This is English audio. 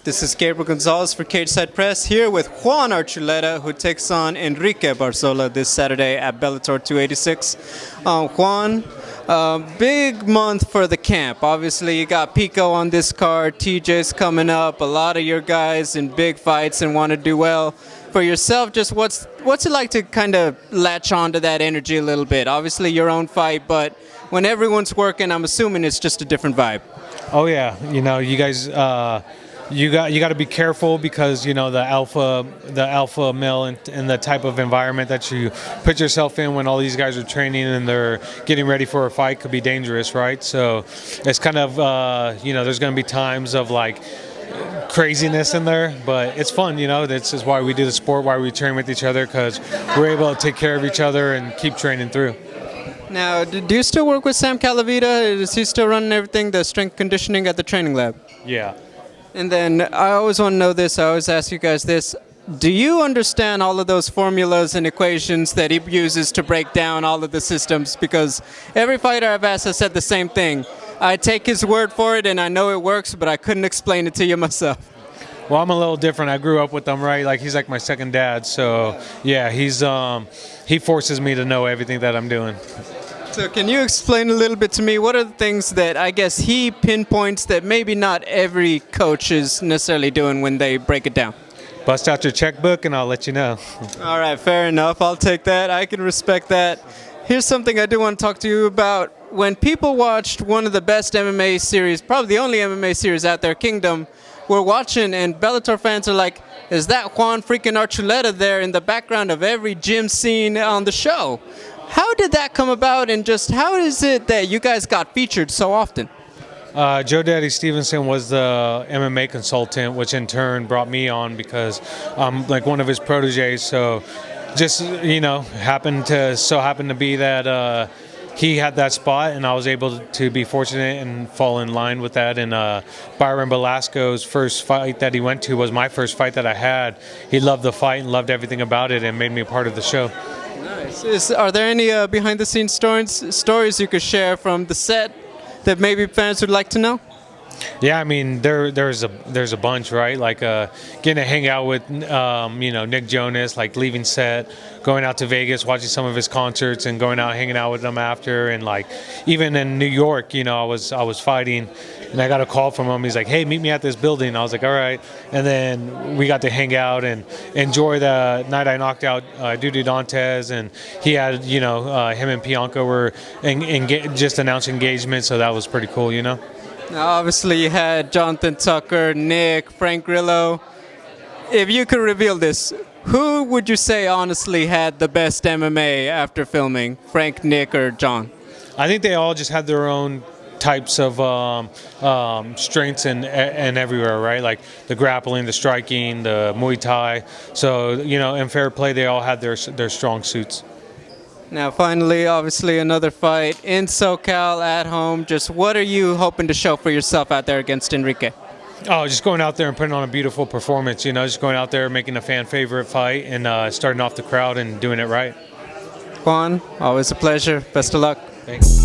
This is Gabriel Gonzalez for Cage Side Press here with Juan Archuleta, who takes on Enrique Barzola this Saturday at Bellator 286. Juan, big month for the camp. Obviously, you got Pico on this card, TJ's coming up, a lot of your guys in big fights and want to do well. For yourself, just what's it like to kind of latch on to that energy a little bit? Obviously, your own fight, but when everyone's working, I'm assuming it's just a different vibe. Oh yeah, you guys. You got to be careful because the alpha male and the type of environment that you put yourself in when all these guys are training and they're getting ready for a fight could be dangerous, right? So it's kind of there's going to be times of like craziness in there, but it's fun. This is why we do the sport, why we train with each other, because we're able to take care of each other and keep training through. Now, do you still work with Sam Calavita? Is he still running everything, the strength conditioning at the training lab? Yeah. And then I always want to know this, I always ask you guys this. Do you understand all of those formulas and equations that he uses to break down all of the systems? Because every fighter I've asked has said the same thing. I take his word for it and I know it works, but I couldn't explain it to you myself. Well, I'm a little different. I grew up with him, right? Like he's like my second dad. So yeah, he forces me to know everything that I'm doing. So can you explain a little bit to me, what are the things that I guess he pinpoints that maybe not every coach is necessarily doing when they break it down? Bust out your checkbook and I'll let you know. All right, fair enough. I'll take that. I can respect that. Here's something I do want to talk to you about. When people watched one of the best MMA series, probably the only MMA series out there, Kingdom, we're watching and Bellator fans are like, is that Juan freaking Archuleta there in the background of every gym scene on the show? How did that come about, and just how is it that you guys got featured so often? Joe Daddy Stevenson was the MMA consultant, which in turn brought me on because I'm like one of his proteges. So just, happened to be that he had that spot, and I was able to be fortunate and fall in line with that. And Byron Belasco's first fight that he went to was my first fight that I had. He loved the fight and loved everything about it and made me a part of the show. Nice. Are there any behind-the-scenes stories you could share from the set that maybe fans would like to know? Yeah, I mean there's a bunch, right? Like getting to hang out with Nick Jonas, like leaving set, going out to Vegas, watching some of his concerts, and going out hanging out with him after, and like even in New York, I was fighting, and I got a call from him. He's like, "Hey, meet me at this building." I was like, "All right," and then we got to hang out and enjoy the night I knocked out Dudu Dantes, and he had him and Bianca were just announced engagement, so that was pretty cool, Now, obviously, you had Jonathan Tucker, Nick, Frank Grillo. If you could reveal this, who would you say honestly had the best MMA after filming, Frank, Nick, or John? I think they all just had their own types of strengths and everywhere, right? Like the grappling, the striking, the Muay Thai. So, in fair play, they all had their strong suits. Now, finally, obviously, another fight in SoCal at home. Just what are you hoping to show for yourself out there against Enrique? Oh, just going out there and putting on a beautiful performance, just going out there, making a fan favorite fight and starting off the crowd and doing it right. Juan, always a pleasure. Best of luck. Thanks.